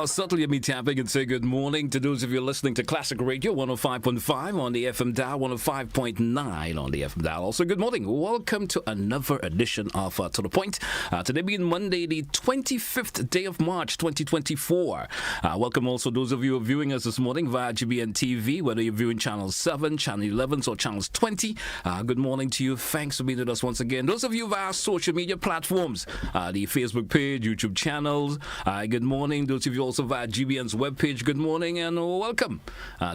Certainly let me tapping and say good morning to those of you listening to Classic Radio 105.5 on the FM dial, 105.9 on the FM dial. Also, good morning. Welcome to another edition of To The Point. Today being Monday, the 25th day of March, 2024. Welcome also those of you who are viewing us this morning via GBN TV, whether you're viewing Channel 7, Channel 11, or Channels 20. Good morning to you. Thanks for being with us once again. Those of you via social media platforms, the Facebook page, YouTube channels, good morning. Those of you also via GBN's webpage, good morning and welcome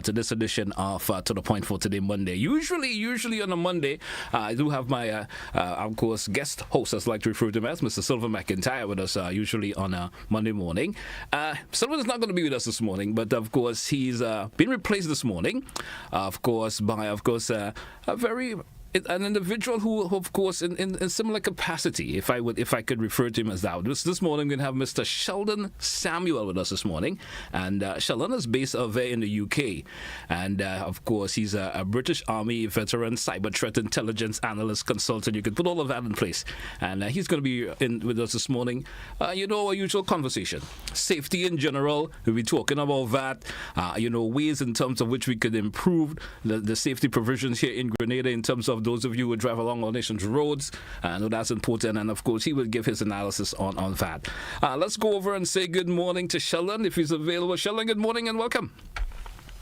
to this edition of To The Point for today, Monday. Usually on a Monday, I do have my, of course, guest host, as I like to refer to him as, Mr. Sylvan McIntyre, with us usually on a Monday morning. Sylvan is not going to be with us this morning, but of course, he's been replaced this morning, of course, by, a very... an individual who, of course, in similar capacity, if I could refer to him as that. This morning, we're going to have Mr. Sheldon Samuel with us this morning. And Sheldon is based over in the UK. And, of course, he's a British Army veteran, cyber threat intelligence analyst, consultant. You can put all of that in place. And he's going to be with us this morning. Our usual conversation. Safety in general. We'll be talking about that. Ways in terms of which we could improve the safety provisions here in Grenada in terms of those of you who drive along our nation's roads. I know that's important, and of course he will give his analysis on that. Let's go over and say good morning to Sheldon if he's available. Sheldon, good morning and welcome.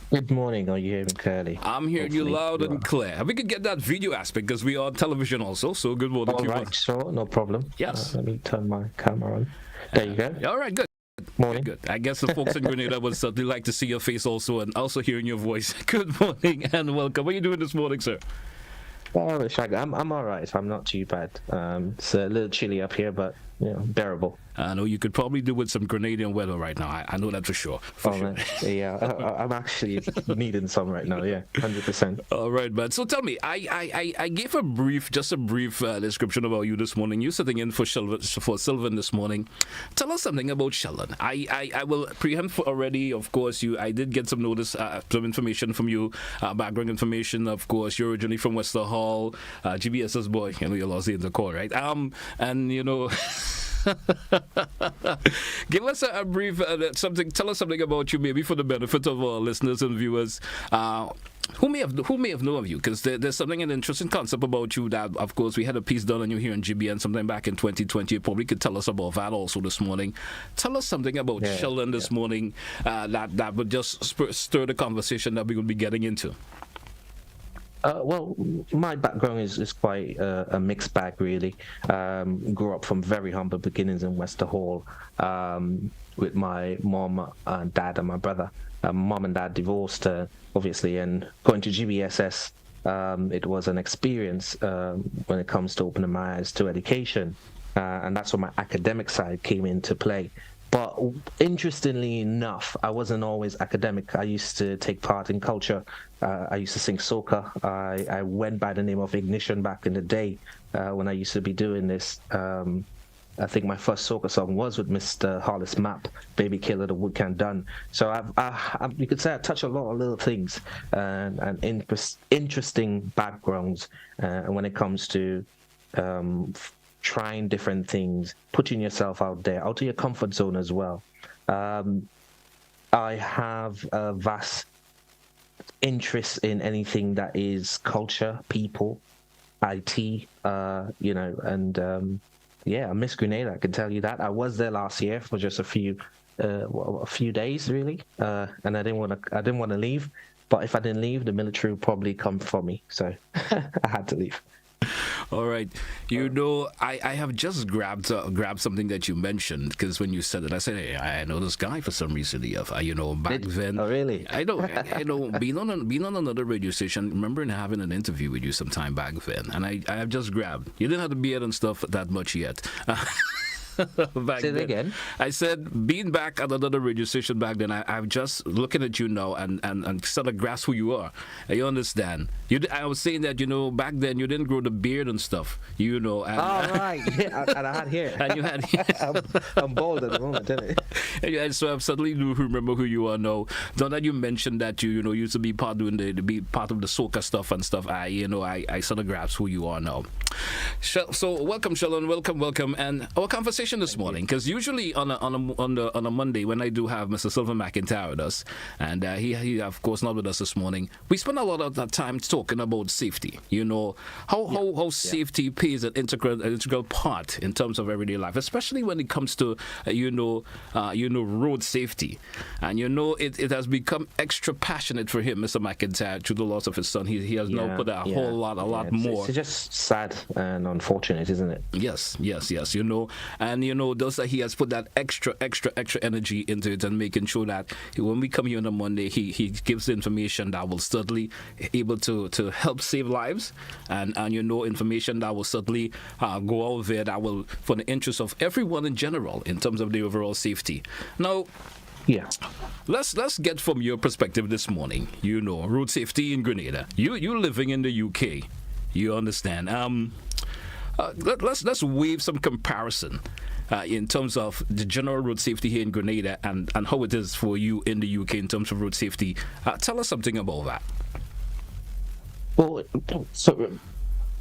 Good morning. Are you hearing me clearly? I'm hearing you loud and clear. We could get that video aspect because we are on television also, so good morning to you. All right, sure, no problem. Yes. Let me turn my camera on. There you go. All right, good. Morning. Good. I guess the folks in Grenada would certainly like to see your face also and also hearing your voice. Good morning and welcome. What are you doing this morning, sir? Oh, I'm all right. I'm not too bad. It's a little chilly up here, but bearable. I know you could probably do with some Grenadian weather right now. I know that for sure. Man. Yeah, I'm actually needing some right now. Yeah, 100%. All right, man. So tell me, I gave a brief description about you this morning. You sitting in for Sylvan this morning. Tell us something about Sheldon. I will preempt already. Of course, I did get some notice, some information from you, background information. Of course, you're originally from Wester Hall, GBS's boy. You lost the call, right? Give us a brief something. Tell us something about you, maybe for the benefit of our listeners and viewers who may have known of you, because there's an interesting concept about you that, of course, we had a piece done on you here in GBN sometime back in 2020. You probably could tell us about that also this morning. Tell us something about Sheldon this morning that would just stir the conversation that we will be getting into. Well, my background is quite a mixed bag, really. Grew up from very humble beginnings in Wester Hall with my mom and dad and my brother. Mom and dad divorced, obviously, and going to GBSS, it was an experience when it comes to opening my eyes to education. And that's where my academic side came into play. But interestingly enough, I wasn't always academic. I used to take part in culture. I used to sing soca. I went by the name of Ignition back in the day when I used to be doing this. I think my first soca song was with Mr. Hollis Mapp, Baby Killer, the Wood Can Done. So you could say I touch a lot of little things and interesting backgrounds. And when it comes to trying different things, putting yourself out there, out of your comfort zone as well. I have a vast interest in anything that is culture, people, IT, I miss Grenada, I can tell you that. I was there last year for just a few days, really, and I didn't want to leave. But if I didn't leave, the military would probably come for me, so I had to leave. All right. I have just grabbed something that you mentioned, because when you said it, I said, hey, I know this guy for some reason. Back then. Oh, really? I know. Being on another radio station, remember having an interview with you some time back then, and I have just grabbed. You didn't have the beard and stuff that much yet. Say it again. I said, being back at another radio station back then, I'm just looking at you now and sort of grasp who you are. You understand? I was saying that, back then you didn't grow the beard and stuff, And, right. Yeah, and I had hair. And you had hair. I'm bald at the moment, isn't it? And so I suddenly do remember who you are now. Now that you mentioned that you used to be part of the soca stuff and stuff, I sort of grasp who you are now. So welcome, Sheldon. Welcome. And our conversation conversation this morning because usually on a Monday when I do have Mr. Silver McIntyre with us, and he of course not with us this morning, we spend a lot of that time talking about safety. You know how safety plays an integral part in terms of everyday life, especially when it comes to road safety. And it has become extra passionate for him, Mr. McIntyre, through the loss of his son. He has now put a lot more. It's just sad and unfortunate, isn't it? Yes. And those that he has put that extra energy into it and making sure that when we come here on a Monday, he gives information that will certainly able to help save lives, and information that will certainly go out there that will for the interest of everyone in general in terms of the overall safety. Now, let's get from your perspective this morning. Road safety in Grenada. You living in the UK, you understand. Let's wave some comparison in terms of the general road safety here in Grenada and how it is for you in the UK in terms of road safety. Tell us something about that. Well, so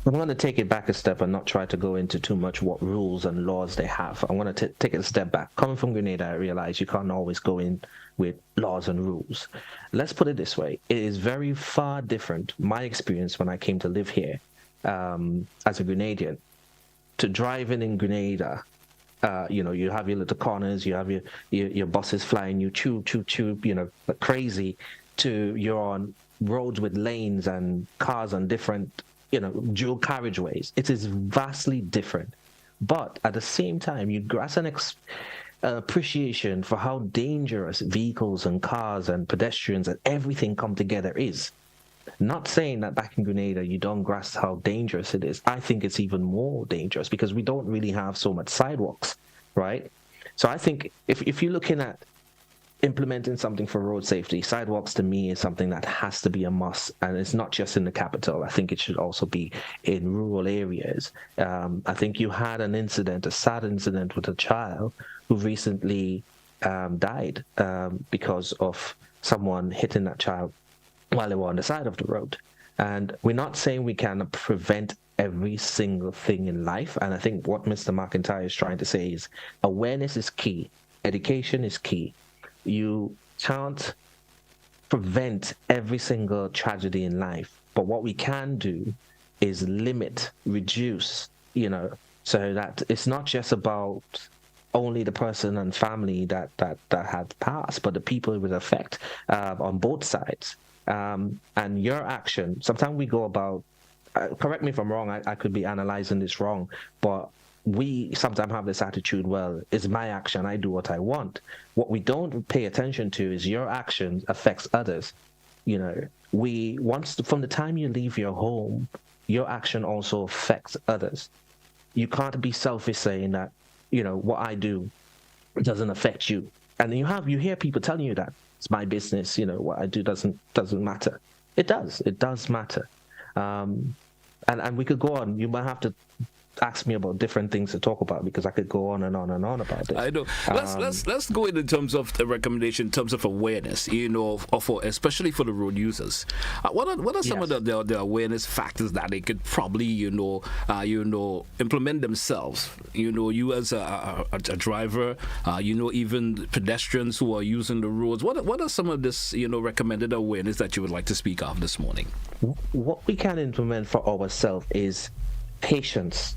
I'm going to take it back a step and not try to go into too much what rules and laws they have. I'm going to take it a step back. Coming from Grenada, I realize you can't always go in with laws and rules. Let's put it this way. It is very far different, my experience when I came to live here as a Grenadian, to driving in Grenada. You have your little corners, you have your buses flying, you chew, crazy, to you're on roads with lanes and cars on different, dual carriageways. It is vastly different. But at the same time, you grasp an appreciation for how dangerous vehicles and cars and pedestrians and everything come together is. Not saying that back in Grenada you don't grasp how dangerous it is. I think it's even more dangerous because we don't really have so much sidewalks, right? So I think if you're looking at implementing something for road safety, sidewalks to me is something that has to be a must, and it's not just in the capital. I think it should also be in rural areas. I think you had a sad incident with a child who recently died because of someone hitting that child while they were on the side of the road. And we're not saying we can prevent every single thing in life. And I think what Mr. McIntyre is trying to say is awareness is key. Education is key. You can't prevent every single tragedy in life. But what we can do is limit, reduce, so that it's not just about only the person and family that had passed, but the people it would affect on both sides. And your action, sometimes we go about, correct me if I'm wrong, I could be analyzing this wrong, but we sometimes have this attitude, well, it's my action, I do what I want. What we don't pay attention to is your action affects others. From the time you leave your home, your action also affects others. You can't be selfish saying that, what I do doesn't affect you. And you hear people telling you that it's my business, what I do doesn't matter. It does matter. And we could go on. You might have to ask me about different things to talk about because I could go on and on and on about it. I know. Let's go in terms of the recommendation, in terms of awareness, especially for the road users. What are some of the awareness factors that they could probably implement themselves? You as a driver, even pedestrians who are using the roads. What are some of this recommended awareness that you would like to speak of this morning? What we can implement for ourselves is patience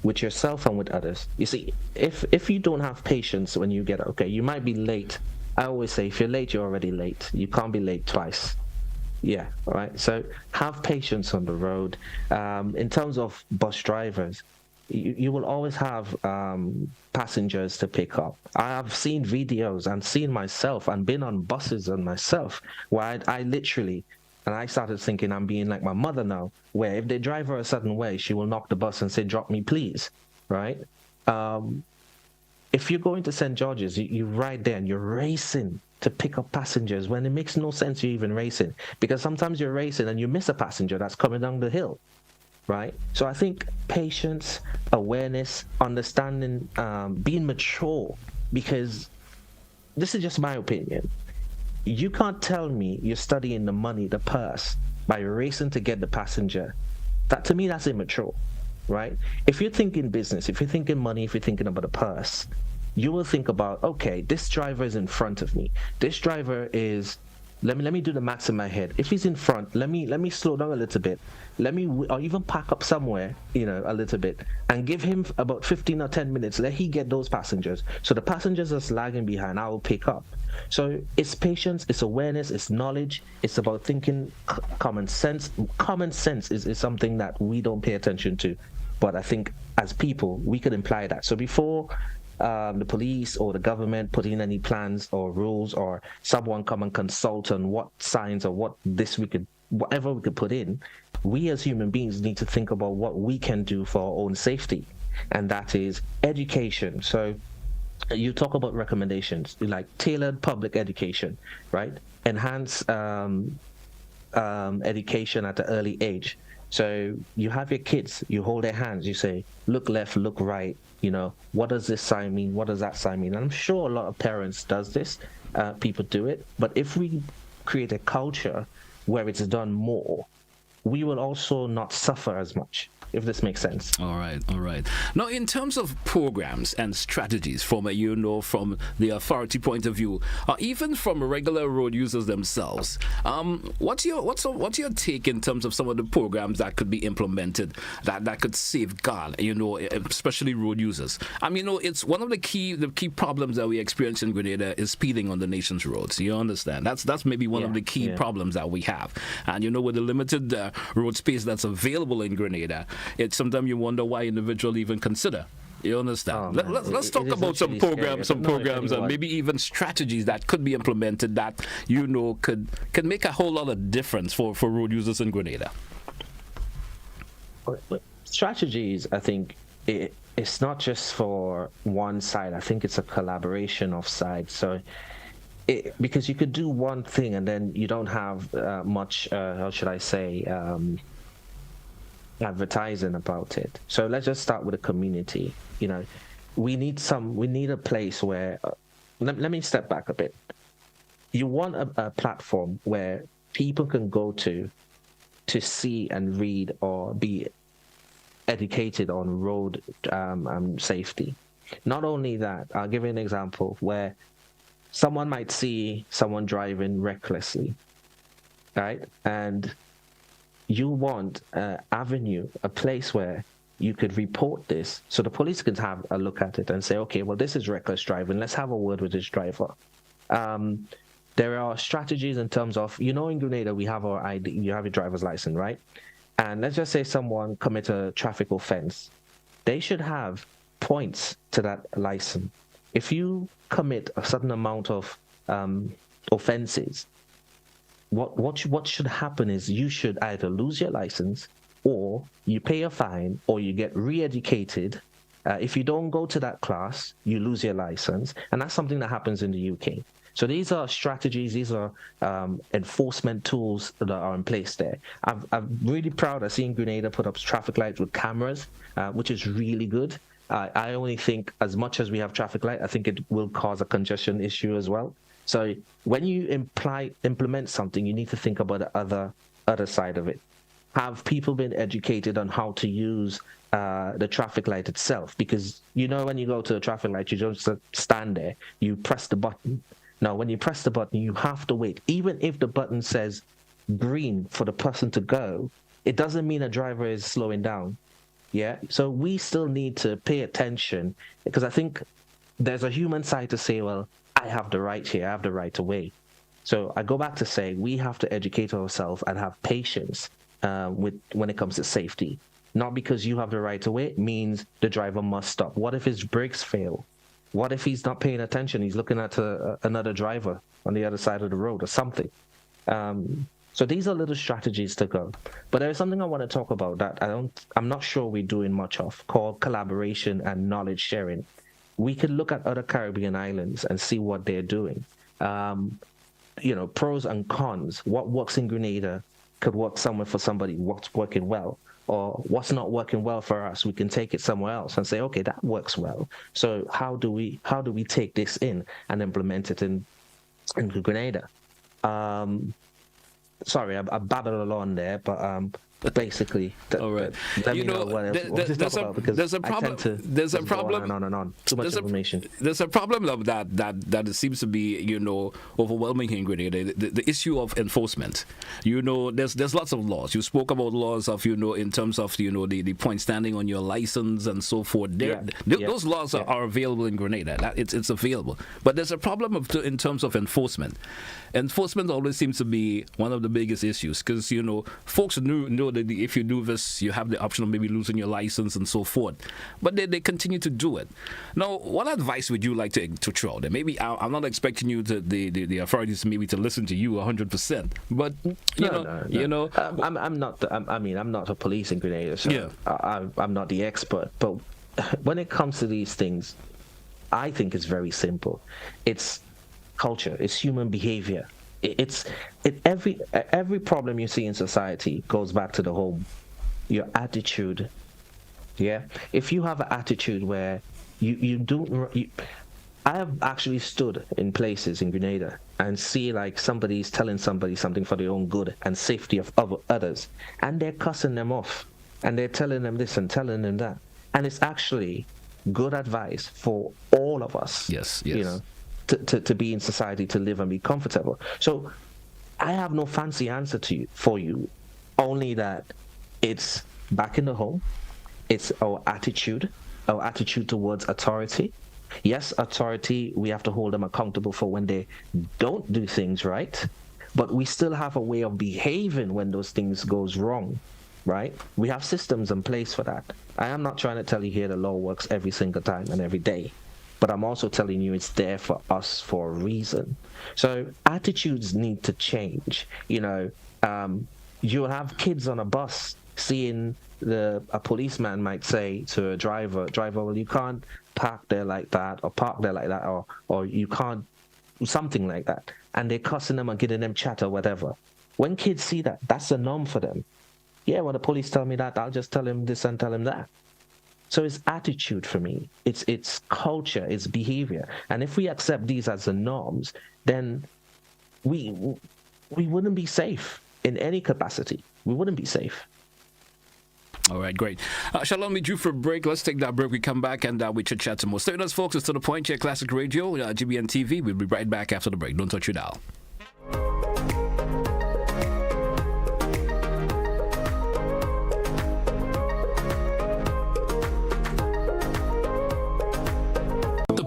with yourself and with others. You see, if you don't have patience when you you might be late. I always say, if you're late, you're already late. You can't be late twice. Yeah, all right. So have patience on the road. In terms of bus drivers, you will always have passengers to pick up. I have seen videos and seen myself and been on buses and myself where I literally, and I started thinking I'm being like my mother now, where if they drive her a certain way, she will knock the bus and say, drop me, please, right? If you're going to St. George's, you ride there and you're racing to pick up passengers when it makes no sense you're even racing, because sometimes you're racing and you miss a passenger that's coming down the hill, right? So I think patience, awareness, understanding, being mature, because this is just my opinion. You can't tell me you're studying the money, the purse, by racing to get the passenger. That, to me, that's immature. right? If you're thinking business, if you're thinking money, if you're thinking about a purse, you will think about, okay, this driver is in front of me. This driver is, let me do the maths in my head. If he's in front, let me slow down a little bit. Or even pack up somewhere, a little bit, and give him about 15 or 10 minutes. Let he get those passengers. So the passengers that's lagging behind, I will pick up. So it's patience, it's awareness, it's knowledge. It's about thinking common sense. Common sense is something that we don't pay attention to. But I think as people, we could imply that. So before the police or the government put in any plans or rules, or someone come and consult on what signs or whatever we could put in, we as human beings need to think about what we can do for our own safety. And that is education. So you talk about recommendations, like tailored public education, right? Enhance education at an early age. So you have your kids, you hold their hands, you say, look left, look right, what does this sign mean? What does that sign mean? And I'm sure a lot of parents does this, people do it. But if we create a culture where it's done more, we will also not suffer as much, if this makes sense. All right. Now, in terms of programs and strategies from the authority point of view, or even from regular road users themselves, what's your take in terms of some of the programs that could be implemented that could safeguard, especially road users? It's one of the key problems that we experience in Grenada is speeding on the nation's roads. You understand? That's maybe one of the key problems that we have. And with the limited road space that's available in Grenada, it's sometimes you wonder why individuals even consider. You understand? Let's talk about some programs, and maybe even strategies that could be implemented that could make a whole lot of difference for road users in Grenada. Strategies, I think, it's not just for one side. I think it's a collaboration of sides. So because you could do one thing and then you don't have much, how should I say, advertising about it. So let's just start with a community. We need a place where let me step back a bit. You want a platform where people can go to see and read or be educated on road safety. Not only that, I'll give you an example where someone might see someone driving recklessly, right? And you want an avenue, a place where you could report this so the police can have a look at it and say, okay, well, this is reckless driving. Let's have a word with this driver. There are strategies in terms of, in Grenada, we have our ID, you have your driver's license, right? And let's just say someone commits a traffic offense. They should have points to that license. If you commit a certain amount of offenses, what should happen is you should either lose your license, or you pay a fine, or you get re-educated. If you don't go to that class, you lose your license, and that's something that happens in the UK. So these are strategies, these are enforcement tools that are in place there. I'm really proud of seeing Grenada put up traffic lights with cameras, which is really good. I only think as much as we have traffic light, I think it will cause a congestion issue as well. So when you implement something, you need to think about the other side of it. Have people been educated on how to use the traffic light itself? Because when you go to a traffic light, you don't just stand there. You press the button. Now, when you press the button, you have to wait. Even if the button says green for the person to go, it doesn't mean a driver is slowing down. Yeah. So we still need to pay attention, because I think there's a human side to say, well, I have the right here, I have the right to wait. So I go back to say we have to educate ourselves and have patience when it comes to safety. Not because you have the right to wait means the driver must stop. What if his brakes fail? What if he's not paying attention? He's looking at another driver on the other side of the road or something. So these are little strategies to go. But there's something I want to talk about that I'm not sure we're doing much of, called collaboration and knowledge sharing. We could look at other Caribbean islands and see what they're doing. Pros and cons. What works in Grenada could work somewhere for somebody. What's working well, or what's not working well for us, we can take it somewhere else and say, okay, that works well. So how do we take this in and implement it in Grenada? Sorry, I babbled along there, but basically. All right. Let me know what else you want to talk about, because there's a problem. I tend to There's a just go problem. on and on. Too much information. There's a problem of that it seems to be overwhelming in Grenada. The issue of enforcement. There's lots of laws. You spoke about laws of in terms of the point standing on your license and so forth. Those laws are available in Grenada. It's available, but there's a problem in terms of enforcement. Enforcement always seems to be one of the biggest issues, because folks know that if you do this, you have the option of maybe losing your license and so forth, but they continue to do it. Now, what advice would you like to throw there? Maybe I'm not expecting you to the authorities maybe to listen to you 100%, but I'm not a police in Grenada, so I'm not the expert, but when it comes to these things, I think it's very simple. It's culture, it's human behavior. Every problem you see in society goes back to your attitude. Yeah, if you have an attitude where I have actually stood in places in Grenada and see like somebody's telling somebody something for their own good and safety of others, and they're cussing them off, and they're telling them this and telling them that, and it's actually good advice for all of us. Yes. To be in society, to live and be comfortable. So I have no fancy answer for you, only that it's back in the home. It's our attitude towards authority. Yes, authority, we have to hold them accountable for when they don't do things right, but we still have a way of behaving when those things goes wrong, right? We have systems in place for that. I am not trying to tell you here the law works every single time and every day, but I'm also telling you it's there for us for a reason. So attitudes need to change. You'll have kids on a bus seeing a policeman might say to a driver, well, you can't park there like that, or you can't, something like that. And they're cussing them and giving them chat or whatever. When kids see that, that's a norm for them. Yeah, when the police tell me that, I'll just tell him this and tell him that. So it's attitude for me. It's culture, it's behavior. And if we accept these as the norms, then we wouldn't be safe in any capacity. We wouldn't be safe. All right, great. Sheldon, we due for a break. Let's take that break. We come back and we chat some more. Stay with us, folks. It's To The Point here, Classic Radio, GBN TV. We'll be right back after the break. Don't touch your dial.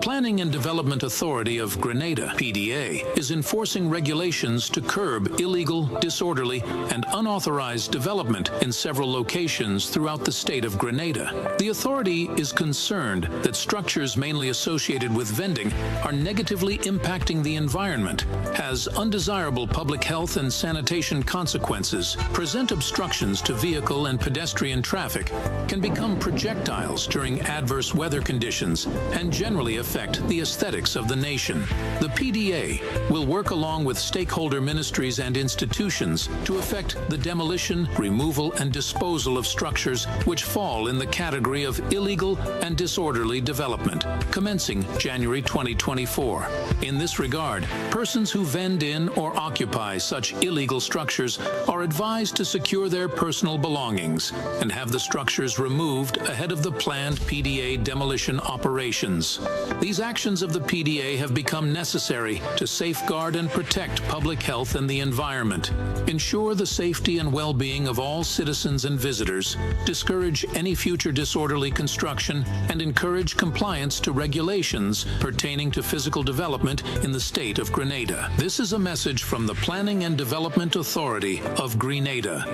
Planning and Development Authority of Grenada, PDA, is enforcing regulations to curb illegal, disorderly, and unauthorized development in several locations throughout the state of Grenada. The authority is concerned that structures mainly associated with vending are negatively impacting the environment, has undesirable public health and sanitation consequences, present obstructions to vehicle and pedestrian traffic, can become projectiles during adverse weather conditions, and generally affect the aesthetics of the nation. The PDA will work along with stakeholder ministries and institutions to effect the demolition, removal, and disposal of structures which fall in the category of illegal and disorderly development, commencing January 2024. In this regard, persons who vend in or occupy such illegal structures are advised to secure their personal belongings and have the structures removed ahead of the planned PDA demolition operations. These actions of the PDA have become necessary to safeguard and protect public health and the environment, ensure the safety and well-being of all citizens and visitors, discourage any future disorderly construction, and encourage compliance to regulations pertaining to physical development in the state of Grenada. This is a message from the Planning and Development Authority of Grenada.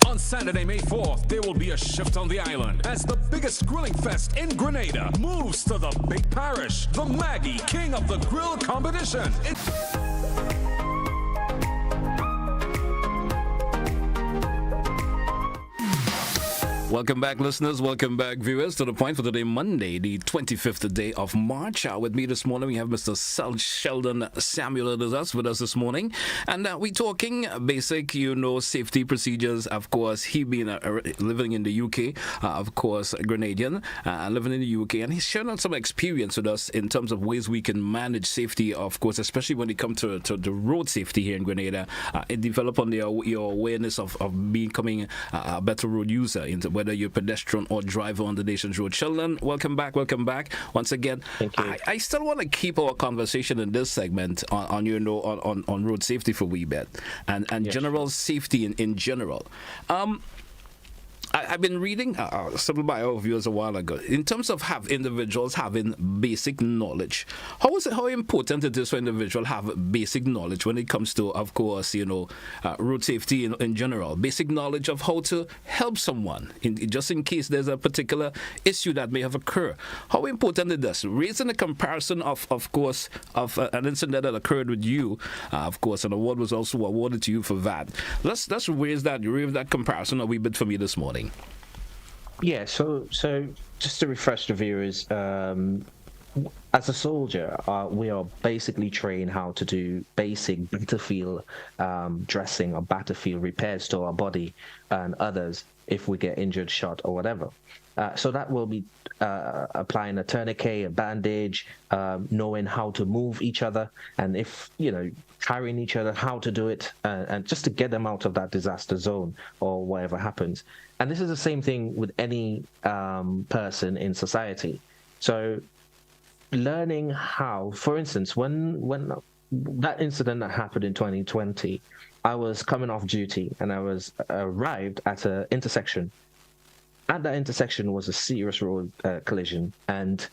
On Saturday, May 4th, there will be a shift on the island as the biggest grilling fest in Grenada moves to the big parish, the Maggie King of the Grill competition. Welcome back, listeners. Welcome back, viewers, to The Point for today, Monday, the 25th day of March. With me this morning, we have Mr. Sheldon Samuel with us this morning. And we're talking basic, safety procedures. Of course, he being living in the UK, of course, Grenadian, living in the UK. And he's sharing some experience with us in terms of ways we can manage safety, of course, especially when it comes to the road safety here in Grenada. It develop on your awareness of becoming a better road user, whether you're pedestrian or driver on the nation's road. Sheldon, welcome back. Once again, thank you. I still want to keep our conversation in this segment on road safety for a wee bit and yes, general safety in general. I've been reading several biographies a while ago in terms of individuals having basic knowledge. How important it is for individuals have basic knowledge when it comes to, of course, road safety in general. Basic knowledge of how to help someone just in case there's a particular issue that may have occurred. How important it is. Raising a comparison of course, of an incident that occurred with you, of course, an award was also awarded to you for that. Let's raise that comparison a wee bit for me this morning. Yeah, so just to refresh the viewers, as a soldier, we are basically trained how to do basic battlefield dressing or battlefield repairs to our body and others if we get injured, shot, or whatever. So that will be applying a tourniquet, a bandage, knowing how to move each other, and if, carrying each other, how to do it, and just to get them out of that disaster zone or whatever happens. And this is the same thing with any person in society. So learning how, for instance, when that incident that happened in 2020, I was coming off duty and I was arrived at an intersection. At that intersection was a serious road collision, and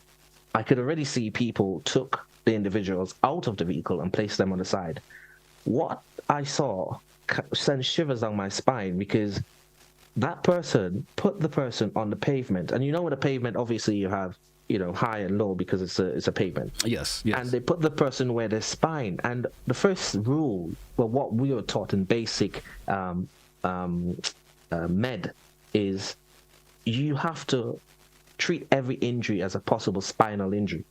I could already see people took the individuals out of the vehicle and placed them on the side. What I saw sent shivers down my spine, because that person put the person on the pavement, and with the pavement, obviously you have high and low because it's a pavement. Yes. And they put the person where their spine. And the first rule, well, what we were taught in basic med is you have to treat every injury as a possible spinal injury,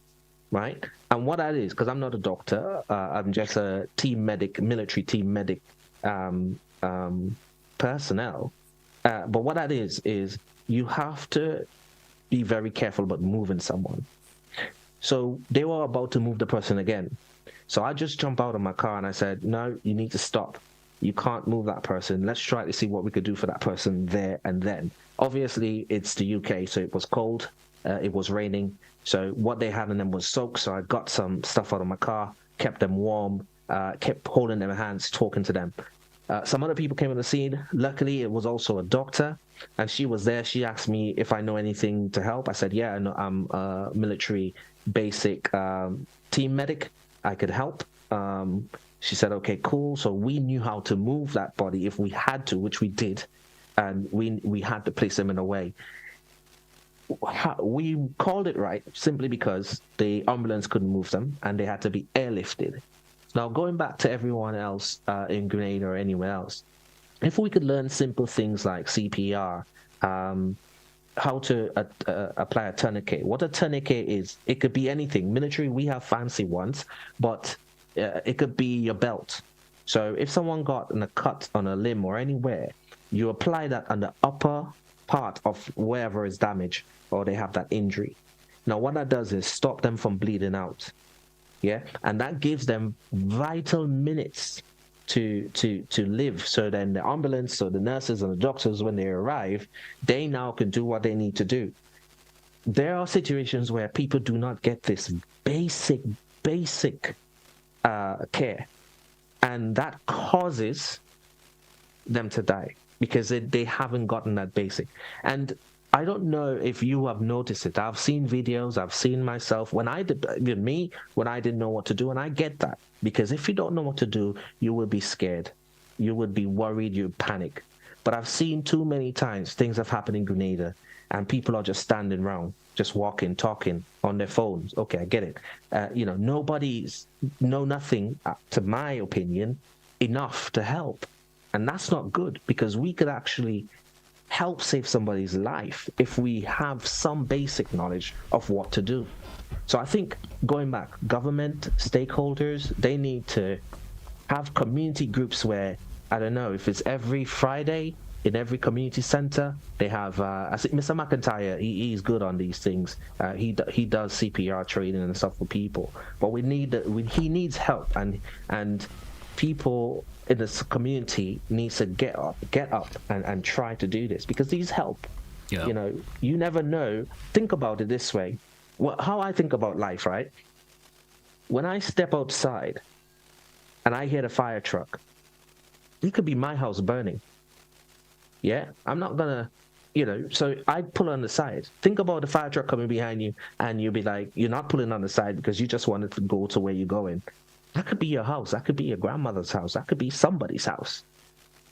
right? And what that is, because I'm not a doctor, I'm just a team medic, military team medic personnel. But what that is you have to be very careful about moving someone. So they were about to move the person again. So I just jumped out of my car and I said, no, you need to stop. You can't move that person. Let's try to see what we could do for that person there and then. Obviously, it's the UK, so it was cold. It was raining. So what they had in them was soaked. So I got some stuff out of my car, kept them warm, kept holding their hands, talking to them. Some other people came on the scene. Luckily, it was also a doctor, and she was there. She asked me if I know anything to help. I said, yeah, I'm a military basic team medic. I could help. She said, okay, cool. So we knew how to move that body if we had to, which we did, and we had to place them in a way. We called it right simply because the ambulance couldn't move them, and they had to be airlifted. Now, going back to everyone else in Grenada or anywhere else, if we could learn simple things like CPR, how to apply a tourniquet. What a tourniquet is, it could be anything. Military, we have fancy ones, but it could be your belt. So if someone got a cut on a limb or anywhere, you apply that on the upper part of wherever is damaged or they have that injury. Now, what that does is stop them from bleeding out. Yeah, and that gives them vital minutes to live. So then the ambulance, so the nurses and the doctors, when they arrive, they now can do what they need to do. There are situations where people do not get this basic care, and that causes them to die because they haven't gotten that basic. And I don't know if you have noticed it. I've seen videos, I've seen myself when I didn't know what to do, and I get that. Because if you don't know what to do, you will be scared. You would be worried, you'd panic. But I've seen too many times things have happened in Grenada, and people are just standing around, just walking, talking on their phones. Okay, I get it. Nobody's know nothing, to my opinion, enough to help. And that's not good, because we could actually help save somebody's life if we have some basic knowledge of what to do. So I think going back, government, stakeholders, they need to have community groups where, I don't know, if it's every Friday in every community center, they have, I think Mr. McIntyre, he's good on these things. He does CPR training and stuff for people. But he needs help, and people in this community needs to get up and try to do this, because these help. Yeah. You know, you never know. Think about it this way. How I think about life, right? When I step outside and I hear the fire truck, it could be my house burning. Yeah, I'm not gonna, so I pull on the side. Think about the fire truck coming behind you, and you'll be like, you're not pulling on the side because you just wanted to go to where you're going. That could be your house. That could be your grandmother's house. That could be somebody's house.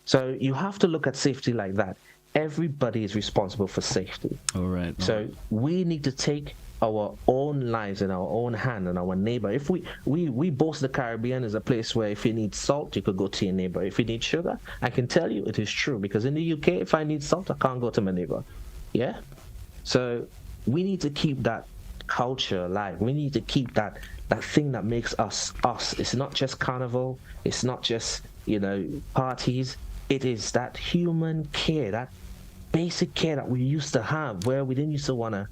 So you have to look at safety like that. Everybody is responsible for safety. All right. So we need to take our own lives in our own hand, and our neighbor. If we boast the Caribbean as a place where if you need salt, you could go to your neighbor. If you need sugar, I can tell you it is true, because in the UK, if I need salt, I can't go to my neighbor. Yeah? So we need to keep that culture alive. We need to keep that thing that makes us us. It's not just carnival. It's not just, parties. It is that human care, that basic care that we used to have, where we didn't used to want to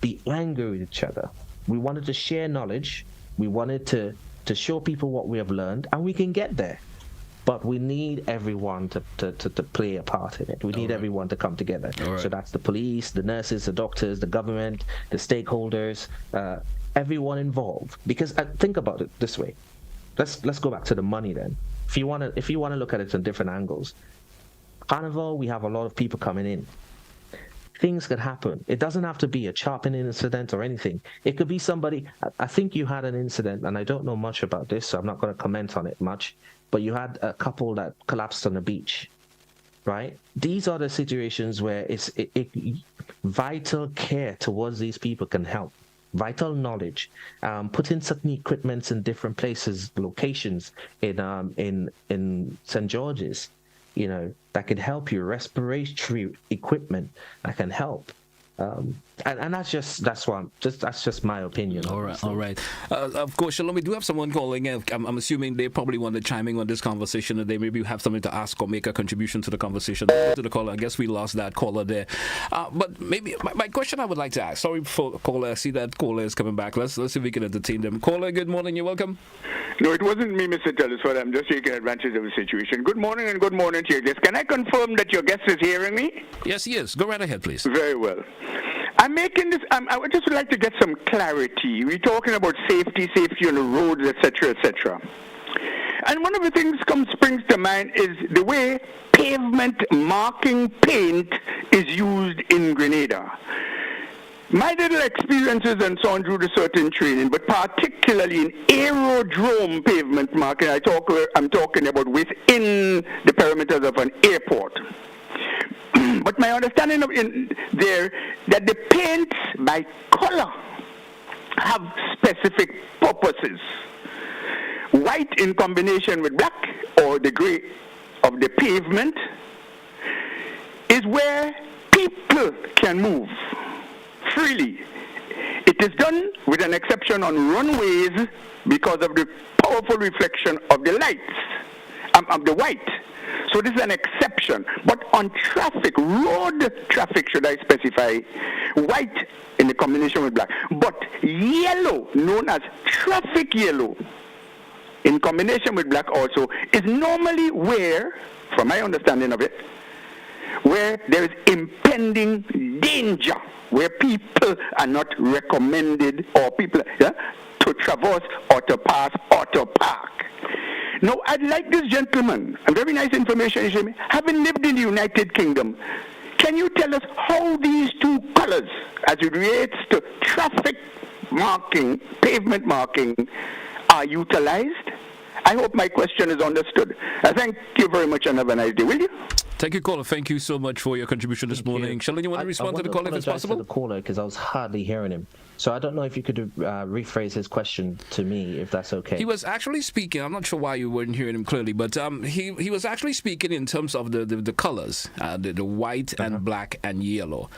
be angry with each other. We wanted to share knowledge. We wanted to show people what we have learned, and we can get there. But we need everyone to play a part in it. We need everyone to come together. So that's the police, the nurses, the doctors, the government, the stakeholders, everyone involved. Because think about it this way. Let's go back to the money then. If you wanna look at it from different angles, Carnival, we have a lot of people coming in. Things could happen. It doesn't have to be a chopping incident or anything. It could be somebody. I think you had an incident, and I don't know much about this, so I'm not going to comment on it much. But you had a couple that collapsed on the beach, right? These are the situations where vital care towards these people can help. Vital knowledge, putting certain equipments in different places, locations in St. George's. That can help you. Respiratory equipment that can help. And that's just my opinion. All right. Of course, Sheldon, we do have someone calling. I'm assuming they probably want to chime in on this conversation, and they maybe have something to ask or make a contribution to the conversation. To the caller, I guess we lost that caller there. But maybe my question I would like to ask. Sorry for caller. I see that caller is coming back. Let's see if we can entertain them. Caller, good morning. You're welcome. No, it wasn't me, Mr. Telesford. I'm just taking advantage of the situation. Good morning and good morning to your guest. Can I confirm that your guest is hearing me? Yes, he is. Go right ahead, please. Very well. I'm making this, I would just like to get some clarity. We're talking about safety on the roads, etc., etc. And one of the things springs to mind is the way pavement marking paint is used in Grenada. My little experiences and so on through the certain training, but particularly in aerodrome pavement marking, I'm talking about within the perimeters of an airport. But my understanding that the paints by color have specific purposes. White in combination with black or the gray of the pavement is where people can move freely. It is done with an exception on runways because of the powerful reflection of the lights, of the white. So this is an exception. But on traffic, road traffic, should I specify, white in the combination with black. But yellow, known as traffic yellow, in combination with black also, is normally where, from my understanding of it, where there is impending danger, where people are not recommended, or people to traverse or to pass or to park. Now, I'd like this gentleman, a very nice information, having lived in the United Kingdom, can you tell us how these two colors, as it relates to traffic marking, pavement marking, are utilized? I hope my question is understood. Thank you very much and have a nice day, will you? Thank you, caller. Thank you so much for your contribution this morning. Sheldon, you want to respond to the caller if it's possible? I want to apologize to the caller because I was hardly hearing him. So I don't know if you could rephrase his question to me, if that's okay. He was actually speaking. I'm not sure why you weren't hearing him clearly, but he was actually speaking in terms of the colors, the white and black and yellow.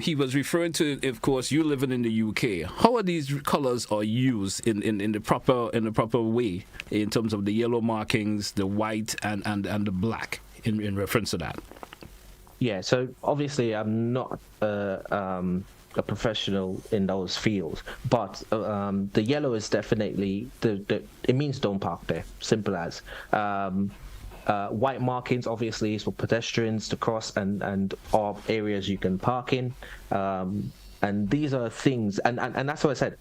He was referring to, of course, you living in the UK. How are these colors are used in the proper way in terms of the yellow markings, the white and the black in reference to that? Yeah. So obviously, I'm not a professional in those fields, but the yellow is definitely it means don't park there, simple as. White markings obviously is for pedestrians to cross and of areas you can park in, and these are things, and that's what I said,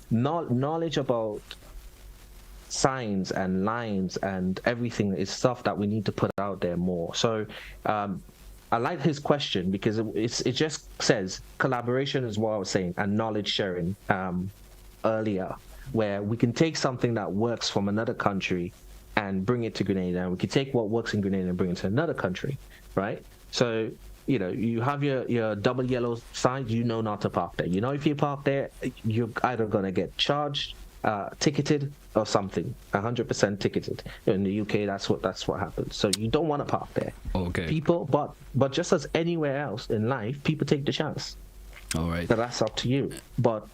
knowledge about signs and lines and everything is stuff that we need to put out there more. So I like his question because it just says collaboration is what I was saying, and knowledge sharing earlier, where we can take something that works from another country and bring it to Grenada, and we can take what works in Grenada and bring it to another country, right? So, you have your double yellow sign, not to park there. If you park there, you're either going to get charged, ticketed, or something, 100% ticketed. In the UK, that's what happens. So you don't want to park there. Okay. People, but just as anywhere else in life, people take the chance. All right. So that's up to you. But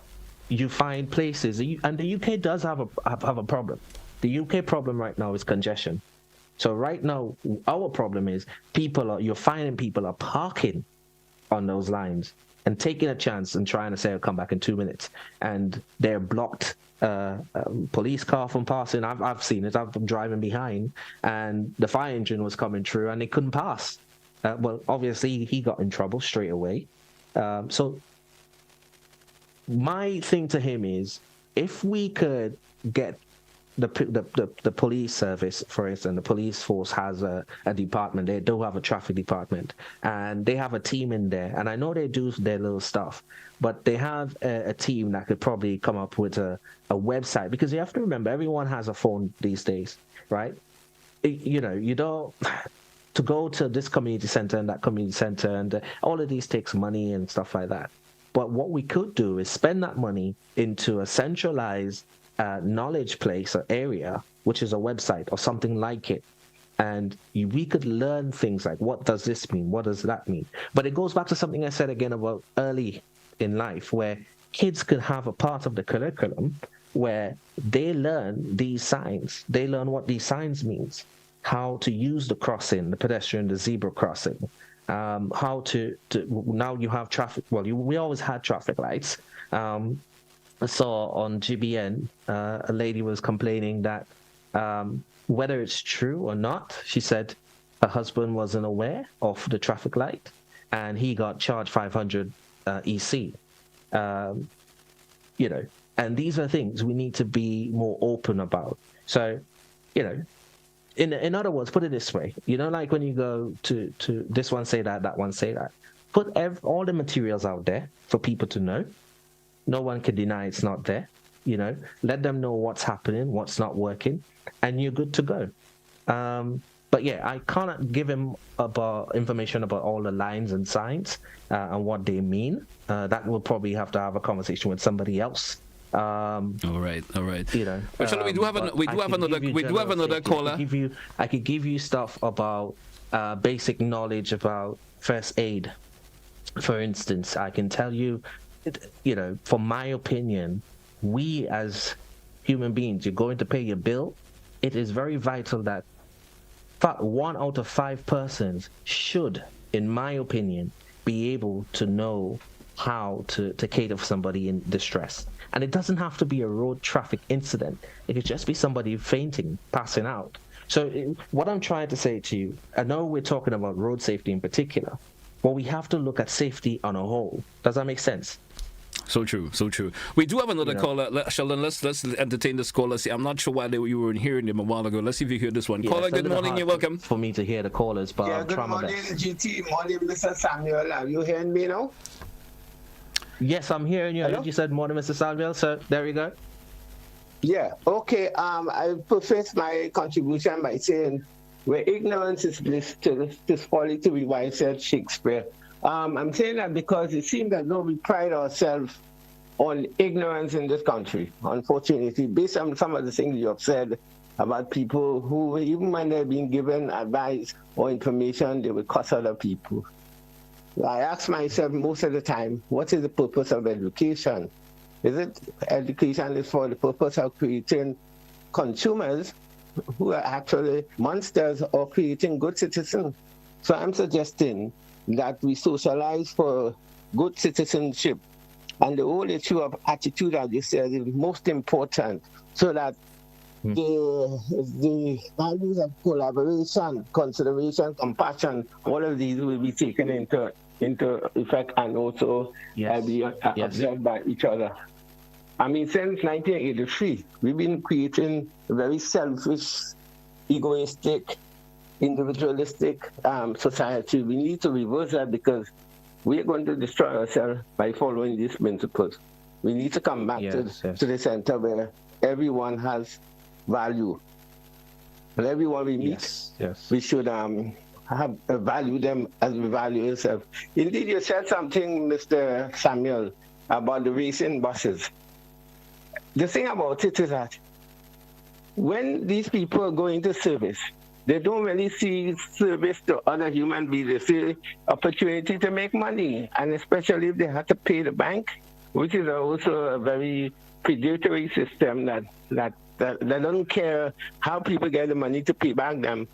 you find places, and the UK does have a problem. The UK problem right now is congestion. So right now, our problem is you're finding people are parking on those lines and taking a chance and trying to say, I'll come back in 2 minutes, and they're blocked. Police car from passing. I've seen it. I'm driving behind, and the fire engine was coming through, and they couldn't pass. Well, obviously he got in trouble straight away. So my thing to him is, if we could get the police service, for instance, the police force has a department. They do have a traffic department, and they have a team in there. And I know they do their little stuff, but they have a team that could probably come up with a website, because you have to remember, everyone has a phone these days, right? You don't to go to this community center and that community center, and all of these takes money and stuff like that. But what we could do is spend that money into a centralized knowledge place or area, which is a website or something like it, and we could learn things like, what does this mean, what does that mean? But it goes back to something I said again about early in life, where kids could have a part of the curriculum where they learn these signs, they learn what these signs means, how to use the crossing, the pedestrian, the zebra crossing, how to now you have traffic. Well, we always had traffic lights. I saw on GBN, a lady was complaining that whether it's true or not, she said her husband wasn't aware of the traffic light, and he got charged 500 EC. And these are things we need to be more open about. So, in other words, put it this way, like when you go to this one say that one say that, put all the materials out there for people to know. No one can deny it's not there. Let them know what's happening, what's not working, and you're good to go. But yeah, I cannot give him information about all the lines and signs and what they mean. That we'll probably have to have a conversation with somebody else. All right. Actually, we do have another caller. I could give you stuff about basic knowledge about first aid. For instance, I can tell you, from my opinion, we as human beings, you're going to pay your bill. It is very vital that 1 out of 5 persons should, in my opinion, be able to know how to cater for somebody in distress. And it doesn't have to be a road traffic incident. It could just be somebody fainting, passing out. So what I'm trying to say to you, I know we're talking about road safety in particular, but we have to look at safety on a whole. Does that make sense? So true. We do have another caller. Sheldon, let's entertain this caller. See, I'm not sure why you were hearing them a while ago. Let's see if you hear this one. Caller, good morning. You're welcome. For me to hear the callers, but I'll try my best. GT. Morning, Mr. Samuel. Are you hearing me now? Yes, I'm hearing you. You said morning, Mr. Samuel. So there we go. Yeah. Okay. I preface my contribution by saying where ignorance is bliss, tis folly to be wise, said Shakespeare. I'm saying that because it seems that though we pride ourselves on ignorance in this country, unfortunately, based on some of the things you have said about people who, even when they're being given advice or information, they will cuss other people. I ask myself most of the time, what is the purpose of education? Is it education is for the purpose of creating consumers who are actually monsters or creating good citizens? So I'm suggesting that we socialize for good citizenship. And the whole issue of attitude, as you said, is most important, so that the values of collaboration, consideration, compassion, all of these will be taken into effect and also be observed by each other. I mean, since 1983, we've been creating a very selfish, egoistic, individualistic society. We need to reverse that because we're going to destroy ourselves by following these principles. We need to come back to the center where everyone has value. And everyone we meet, we should value them as we value ourselves. Indeed, you said something, Mr. Samuel, about the racing buses. The thing about it is that when these people go into service, they don't really see service to other human beings. They see opportunity to make money, and especially if they have to pay the bank, which is also a very predatory system that doesn't care how people get the money to pay back them,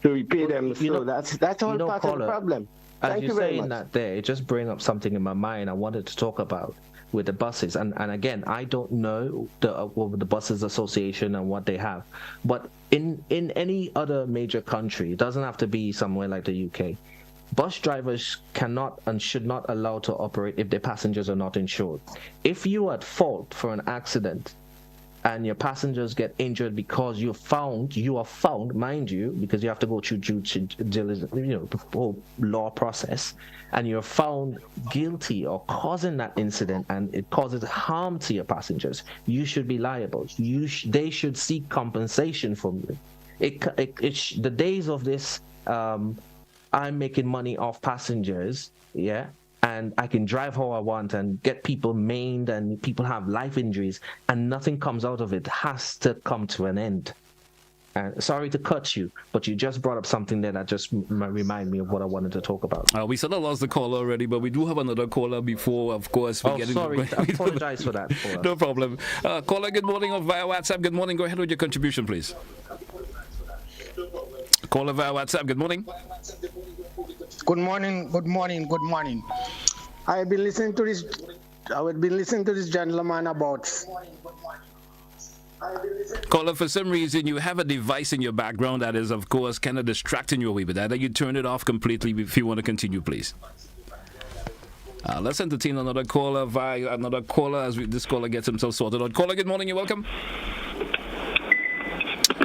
to repay them. So that's all part of the problem. As you're saying that there, it just brings up something in my mind I wanted to talk about with the buses. And again, I don't know the Buses Association and what they have. But in any other major country, it doesn't have to be somewhere like the UK, bus drivers cannot and should not allow to operate if their passengers are not insured. If you are at fault for an accident and your passengers get injured because you are found, mind you, because you have to go through the whole law process, and you're found guilty or causing that incident and it causes harm to your passengers, you should be liable. They should seek compensation from you. The days of this, I'm making money off passengers, and I can drive how I want and get people maimed and people have life injuries and nothing comes out of it, has to come to an end. And sorry to cut you, but you just brought up something that just remind me of what I wanted to talk about. We sort of lost the caller already, but we do have another caller before, of course. I apologize for that. No problem. Caller, good morning, or via WhatsApp. Good morning. Go ahead with your contribution, please. Caller via WhatsApp. Good morning. Good morning. I've been listening to this gentleman about. Caller, for some reason you have a device in your background that is, of course, kind of distracting you away with that. You turn it off completely if you want to continue, please. Let's entertain another caller as this caller gets himself sorted out. Caller, good morning. You're welcome.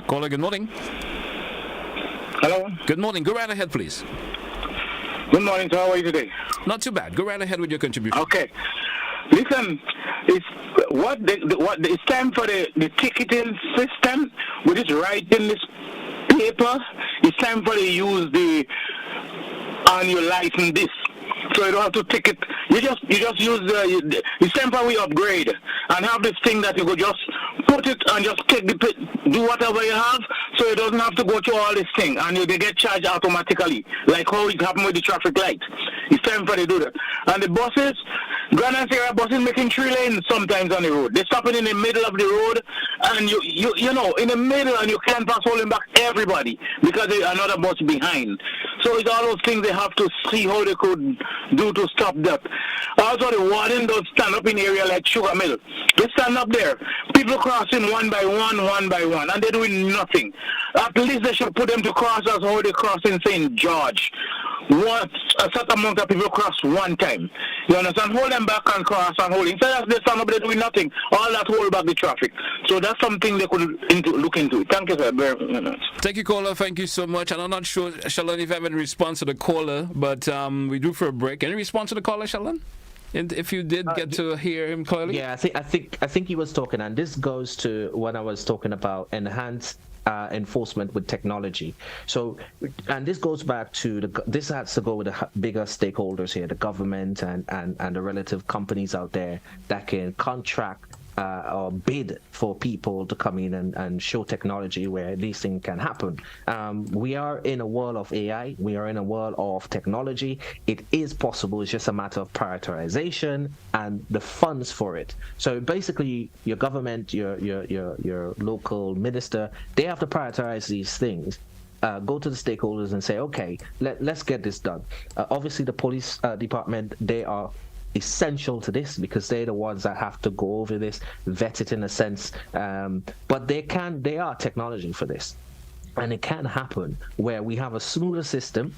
Caller, good morning. Hello. Good morning. Go right ahead, please. Good morning, sir. How are you today? Not too bad. Go right ahead with your contribution. Okay. Listen, it's time for the ticketing system, which is writing this paper. It's time for they use the annual license this. So you don't have to ticket. You just use it's time for we upgrade and have this thing that you could just put it and just do whatever you have, so it doesn't have to go through all this thing and they get charged automatically, like how it happened with the traffic light. It's time for they do that. And the buses, Grand and Sierra buses making 3 lanes sometimes on the road. They're stopping in the middle of the road, and you know in the middle, and you can't pass holding back everybody because there's another bus behind. So it's all those things they have to see how they could do to stop that. Also, the warden does stand up in area like Sugar Mill. They stand up there. People crossing one by one, and they're doing nothing. At least they should put them to cross as how they cross in St. George. A certain amount of people cross one time. You understand? Hold them back and cross and hold. Instead of they stand up there doing nothing, all that hold back the traffic. So that's something they could look into. Thank you, sir. Thank you, caller. Thank you so much. And I'm not sure, Sheldon, if you have any response to the caller, but we do for a break. Any response to the caller, Sheldon? And if you did get to hear him clearly? Yeah, I think he was talking, and this goes to when I was talking about enhanced enforcement with technology. So, and this goes back to this has to go with the bigger stakeholders here, the government and the relative companies out there that can contract or bid for people to come in and show technology where these things can happen. We are in a world of AI. We are in a world of technology. It is possible. It's just a matter of prioritization and the funds for it. So basically, your government, your local minister, they have to prioritize these things. Go to the stakeholders and say, okay, let's get this done. Obviously, the police department, they are essential to this because they're the ones that have to go over this, vet it in a sense. But they are technology for this. And it can happen where we have a smoother system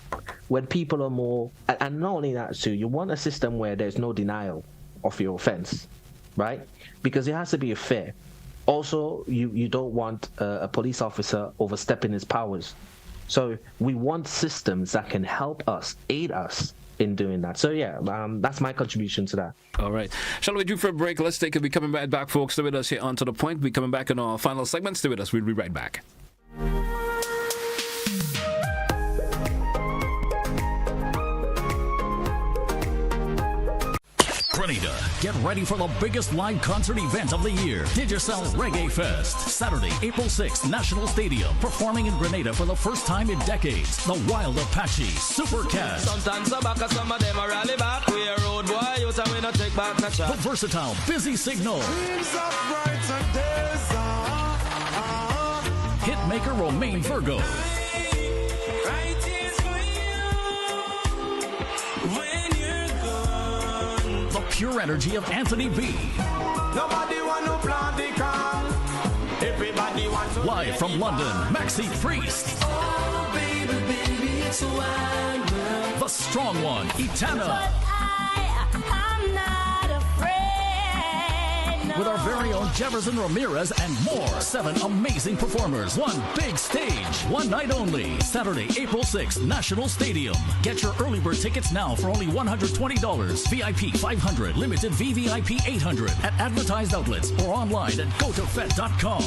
when people are more, and not only that too, you want a system where there's no denial of your offense, right? Because it has to be fair. Also, you don't want a police officer overstepping his powers. So we want systems that can help us, aid us in doing that. So yeah, that's my contribution to that. All right. Shall we do for a break? Let's take it. We're coming right back, folks. Stay with us here on To The Point. We're coming back in our final segment. Stay with us. We'll be right back. Grenada, get ready for the biggest live concert event of the year, Digicel Reggae Fest. Saturday, April 6th, National Stadium. Performing in Grenada for the first time in decades, the Wild Apache Supercast. The versatile Busy Signal. Hitmaker Romain Virgo. Pure energy of Anthony B. Nobody want to plant the can. Everybody wants to live from London, Maxi Priest. Oh, baby, baby, it's a wide world. The strong one, Etana. But I'm not afraid. No. With our very own Jefferson Ramirez and more. 7 amazing performers. One big stage. One night only. Saturday, April 6th, National Stadium. Get your early bird tickets now for only $120. VIP $500. Limited VVIP $800 at advertised outlets or online at gotofet.com.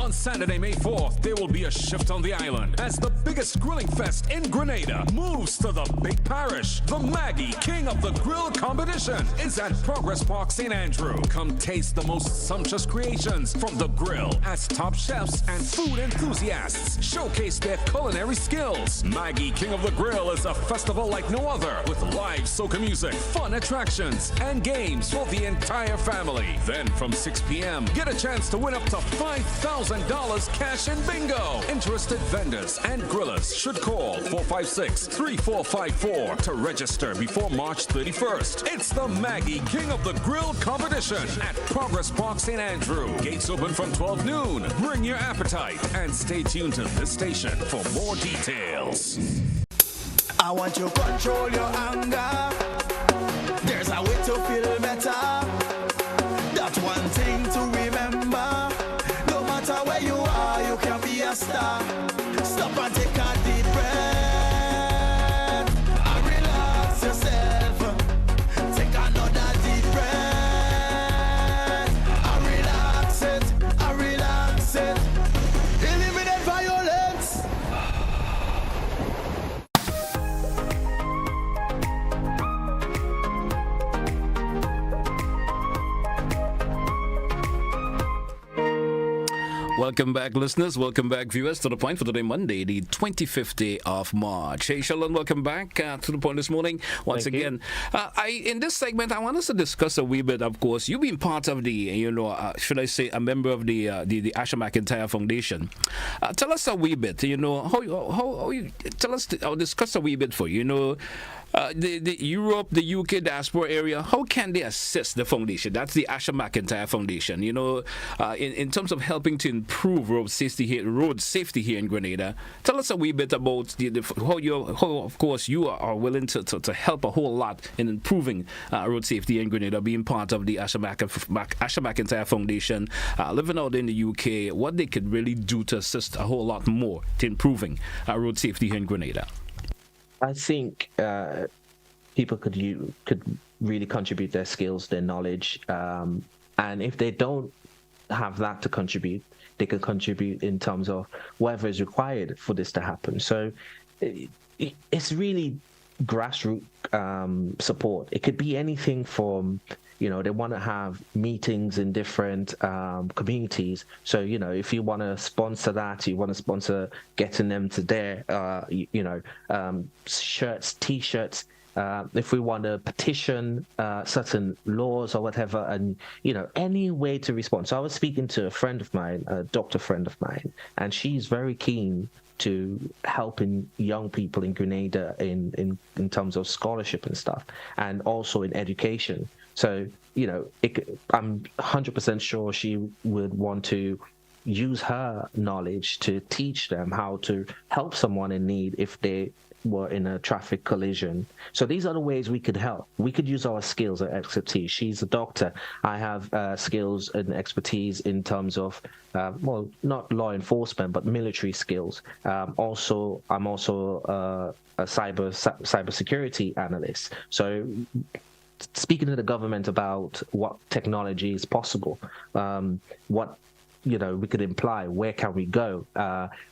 On Saturday, May 4th, there will be a shift on the island as the biggest grilling fest in Grenada moves to the big parish. The Maggie King of the Grill competition is at Progress Park, St. Andrew. Come taste the most sumptuous creations from the grill as top chefs and food enthusiasts showcase their culinary skills. Maggie King of the Grill is a festival like no other with live soca music, fun attractions, and games for the entire family. Then from 6 p.m., get a chance to win up to $5,000 cash and bingo. Interested vendors and grillers should call 456-3454 to register before March 31st. It's the Maggie King of the Grill competition at Progress Park, St. Andrew. Gates open from 12 noon. Bring your appetite and stay tuned to this station for more details. I want you to control your anger. There's a way to feel better. That's one thing to remember. No matter where you are, you can be a star. Stop and take a deep breath and relax yourself. Take another deep breath and relax it, and relax it. Eliminate violence. Welcome back, listeners. Welcome back, viewers, to The Point for today, Monday, the 25th day of March. Hey, Sheldon, welcome back to The Point this morning. Once again, in this segment, I want us to discuss a wee bit, of course. You've been part of the, should I say, a member of the Asha McIntyre Foundation. Tell us a wee bit, how you tell us, I'll discuss a wee bit for you, the Europe, the UK diaspora area, how can they assist the foundation? That's the Asha McIntyre Foundation. In terms of helping to improve road safety here in Grenada. Tell us a wee bit about how of course you are willing to help a whole lot in improving road safety in Grenada, being part of the Asha McIntyre Foundation, living out in the UK, what they could really do to assist a whole lot more to improving road safety here in Grenada. I think people could really contribute their skills, their knowledge, and if they don't have that to contribute, they can contribute in terms of whatever is required for this to happen. So it's really grassroots support. It could be anything from, they want to have meetings in different communities. So, if you want to sponsor that, you want to sponsor getting them to their, shirts, T-shirts. If we want to petition certain laws or whatever, and any way to respond. So I was speaking to a friend of mine, a doctor friend of mine, and she's very keen to helping young people in Grenada in terms of scholarship and stuff, and also in education. So I'm 100% sure she would want to use her knowledge to teach them how to help someone in need if they were in a traffic collision. So these are the ways we could help. We could use our skills and expertise. She's a doctor. I have skills and expertise in terms of, not law enforcement, but military skills. I'm also a cybersecurity analyst. So speaking to the government about what technology is possible, what we could imply, where can we go?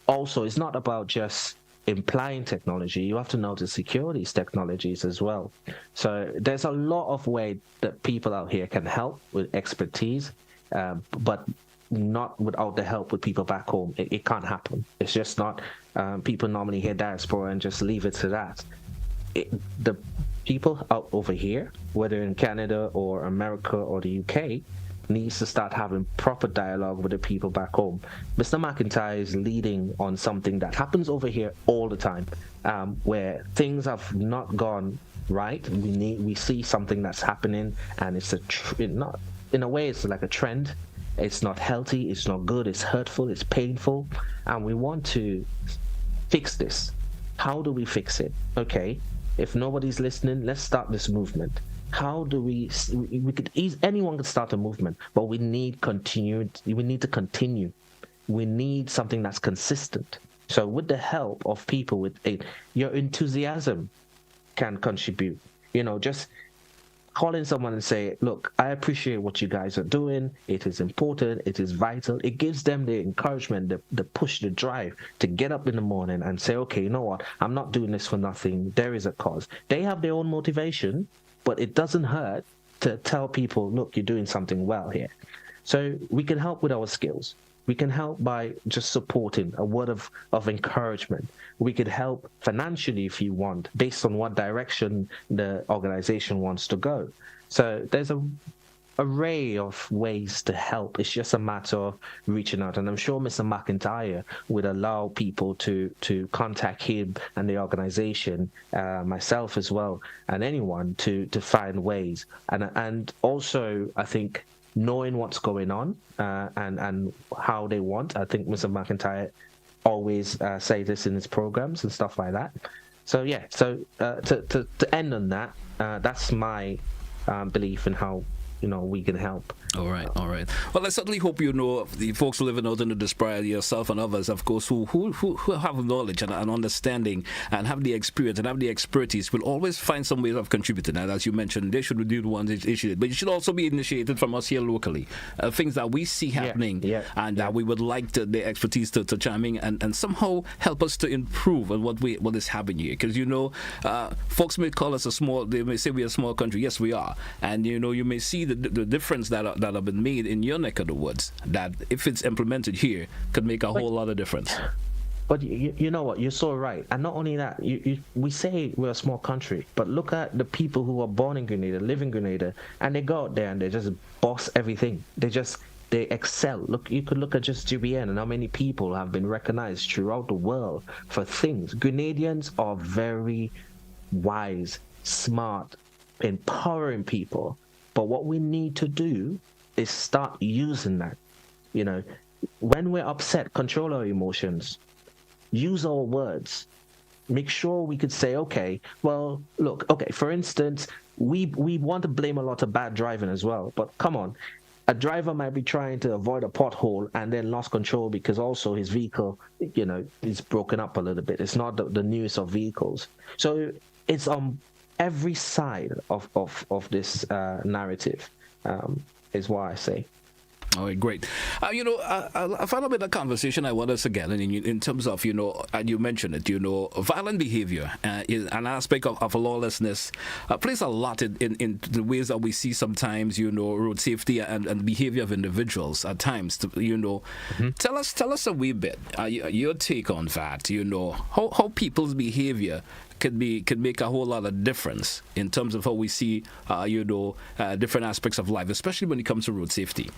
Also, it's not about just implying technology. You have to know to secure these technologies as well. So there's a lot of ways that people out here can help with expertise, but not without the help with people back home. It can't happen. It's just not. People normally hear diaspora and just leave it to that. The people out over here, whether in Canada or America or the UK, needs to start having proper dialogue with the people back home. Mr. McIntyre is leading on something that happens over here all the time, where things have not gone right. We see something that's happening, and it's not in a way, it's like a trend. It's not healthy. It's not good. It's hurtful. It's painful, and we want to fix this. How do we fix it? Okay, if nobody's listening, let's start this movement. How do we could anyone could start a movement, but we need to continue. We need something that's consistent. So with the help of people with your enthusiasm can contribute. Just calling someone and say, look, I appreciate what you guys are doing. It is important. It is vital. It gives them the encouragement, the push, the drive to get up in the morning and say, okay, you know what? I'm not doing this for nothing. There is a cause. They have their own motivation, but it doesn't hurt to tell people, look, you're doing something well here. So we can help with our skills. We can help by just supporting, a word of encouragement. We could help financially if you want, based on what direction the organization wants to go. So there's a array of ways to help. It's just a matter of reaching out. And I'm sure Mr. McIntyre would allow people to contact him and the organization, myself as well, and anyone to find ways. And also, I think, knowing what's going on and how they want. I think Mr. McIntyre always say this in his programs and stuff like that. So yeah, to end on that, that's my belief in how we can help. All right. Well, I certainly hope the folks living out in the diaspora, yourself and others, of course, who have knowledge and understanding and have the experience and have the expertise, will always find some ways of contributing. And as you mentioned, they should be the ones that initiate, but it should also be initiated from us here locally. Things that we see happening and that we would like the expertise to chime in and somehow help us to improve on what is happening here. Because folks may call us they may say we're a small country. Yes, we are. And you may see the difference that have been made in your neck of the woods, that if it's implemented here could make a whole lot of difference. But you know what, you're so right. And not only that, we say we're a small country, but look at the people who are born in Grenada, live in Grenada, and they go out there and they just boss everything. They excel. Look, you could look at just GBN and how many people have been recognized throughout the world for things. Grenadians are very wise, smart, empowering people. But what we need to do is start using that. When we're upset, control our emotions, use our words, make sure we could say, okay, well, look, okay, for instance, we want to blame a lot of bad driving as well. But come on, a driver might be trying to avoid a pothole and then lost control because also his vehicle, is broken up a little bit. It's not the newest of vehicles. So it's on every side of this narrative, is what I say. All right, great. I found a bit of conversation I want us to get in terms of, and you mentioned it, violent behavior is an aspect of lawlessness, plays a lot in the ways that we see sometimes, road safety and behavior of individuals at times. Tell us a wee bit, your take on that, how people's behavior could make a whole lot of difference in terms of how we see, different aspects of life, especially when it comes to road safety.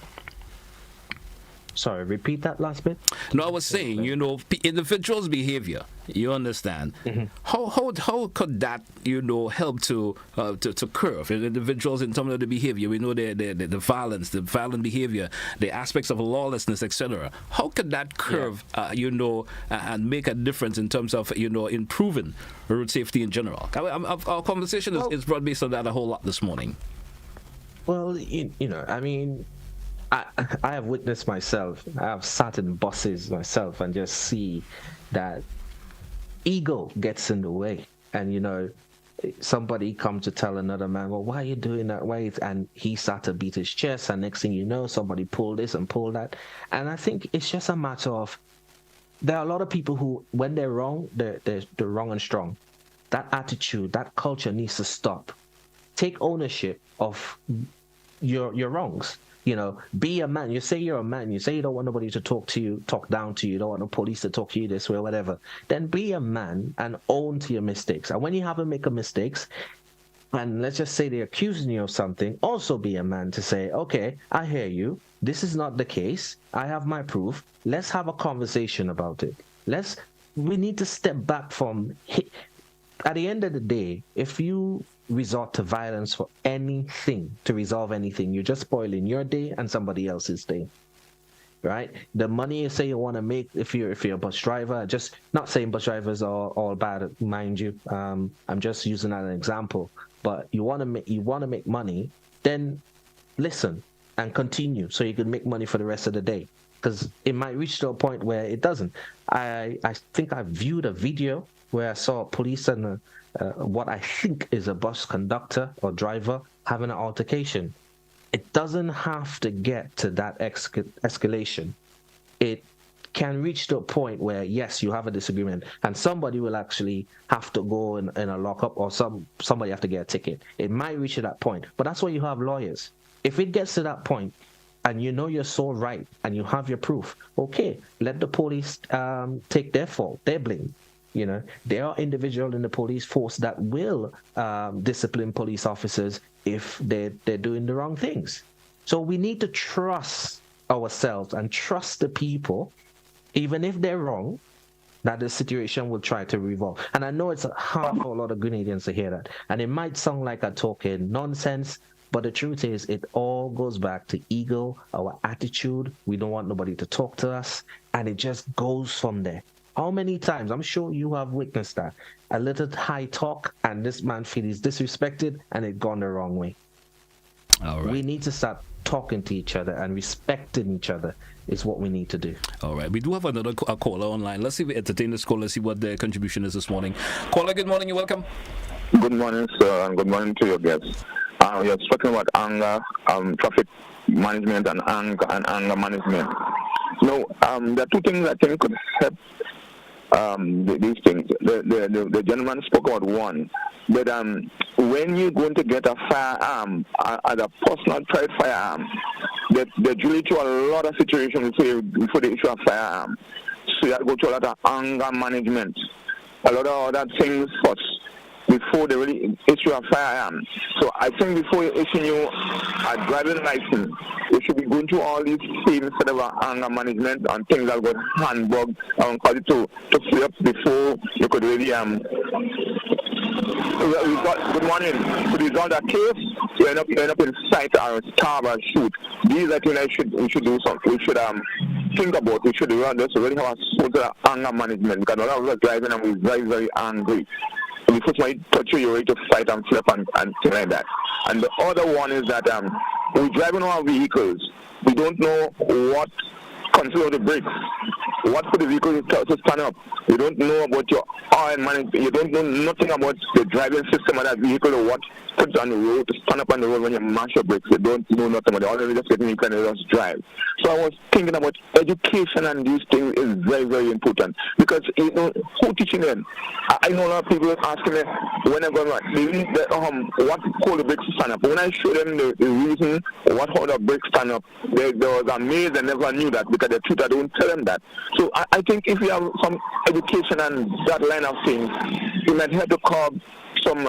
Sorry, repeat that last bit. No, I was saying, individuals' behavior. You understand? Mm-hmm. How could that, help to curb individuals in terms of the behavior? We know the violence, the violent behavior, the aspects of lawlessness, etc. How could that curb, and make a difference in terms of, improving road safety in general? Our conversation is broad based on that a whole lot this morning. Well, I have witnessed myself. I have sat in buses myself and just see that ego gets in the way. And, somebody comes to tell another man, well, why are you doing that? And he started to beat his chest. And next thing you know, somebody pulled this and pulled that. And I think it's just a matter of, there are a lot of people who, when they're wrong, they're wrong and strong. That attitude, that culture needs to stop. Take ownership of your wrongs. Be a man. You say you're a man. You say you don't want nobody to talk down to you. You don't want the police to talk to you this way or whatever. Then be a man and own to your mistakes. And when you haven't made mistakes, and let's just say they're accusing you of something, also be a man to say, okay, I hear you. This is not the case. I have my proof. Let's have a conversation about it. We need to step back from, at the end of the day, if you resort to violence for anything, to resolve anything, you're just spoiling your day and somebody else's day, right? The money you say you want to make, if you're a bus driver, just not saying bus drivers are all bad, mind you. I'm just using that as an example. But you want to make money, then listen and continue so you can make money for the rest of the day. Because it might reach to a point where it doesn't. I think I viewed a video where I saw police and what I think is a bus conductor or driver having an altercation. It doesn't have to get to that escalation. It can reach to a point where, yes, you have a disagreement, and somebody will actually have to go in a lockup, or somebody have to get a ticket. It might reach to that point, but that's why you have lawyers. If it gets to that point, and you're so right, and you have your proof, okay, let the police take their fault, their blame. There are individuals in the police force that will discipline police officers if they're doing the wrong things. So we need to trust ourselves and trust the people, even if they're wrong, that the situation will try to revolve. And I know it's hard for a lot of Grenadians to hear that. And it might sound like I'm talking nonsense, but the truth is it all goes back to ego, our attitude. We don't want nobody to talk to us. And it just goes from there. How many times, I'm sure you have witnessed that, a little high talk and this man feels disrespected and it gone the wrong way. All right. We need to start talking to each other and respecting each other is what we need to do. All right. We do have another caller online. Let's see if we entertain this caller, see what their contribution is this morning. Caller, good morning. You're welcome. Good morning, sir, and good morning to your guests. You're talking about anger, traffic management and anger management. There are two things I think could help these things. The gentleman spoke about one, but when you're going to get a firearm, as a personal private firearm, they drill you to a lot of situations before they issue a firearm. So you have to go to a lot of anger management, a lot of other things first before they really issue a firearm. So I think before you issue a driving license, you should be going through all these things instead of anger management and things that got handbugged and cause it to flip up before you could really good morning. To resolve that case, you end up in sight or stab or shoot. These are things we should do something. We should think about. We should really have a sort of anger management, because a lot of us are driving and we're very, very angry. Before somebody touch you, you're ready to fight and flip and things like that. And the other one is that we're driving our vehicles. We don't know what control the brakes, what for the vehicle to stand up. You don't know about your oil management. You don't know nothing about the driving system of that vehicle or what puts on the road to stand up on the road when you mash your brakes. You don't know nothing about it. All you just getting in kind of just drive. So I was thinking about education and these things is very, very important because you know who teaching them. I know a lot of people asking me when I go what call the brakes stand up. When I show them the reason what how the brakes stand up, they was amazed and never knew that because the tutor don't tell them that. So I think if you have some education and that line of things, it might help to curb some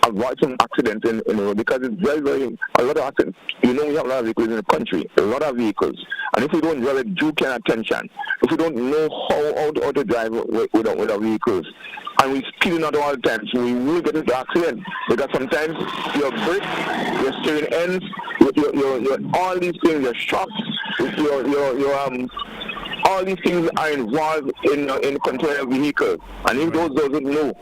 avoid some accidents in the road because it's very, very a lot of accidents. You know, we have a lot of vehicles in the country, a lot of vehicles, and if we don't drive it due care attention, if we don't know how to drive with our vehicles, and we speeding out all the time, so we will get into accident because sometimes your brakes, your steering ends, your all these things, your shocks, your all these things are involved in controlling a vehicle, and if those doesn't know,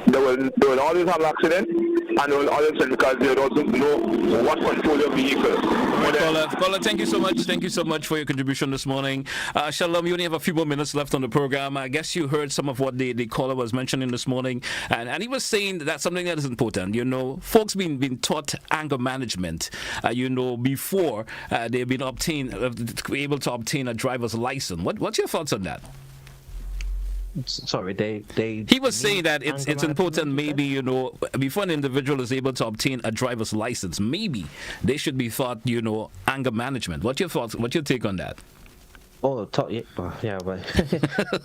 they will always have accident, and they will always because they don't know what control your vehicle. Caller, thank you so much. Thank you so much for your contribution this morning. Sheldon, we only have a few more minutes left on the program. I guess you heard some of what the caller was mentioning this morning, and he was saying that that's something that is important. You know, folks been taught anger management. Before they've been able to obtain a driver's license. What's your thoughts on that? Sorry, he was saying that it's important maybe, before an individual is able to obtain a driver's license, maybe they should be taught, anger management. What's your thoughts? What's your take on that? Oh, yeah, but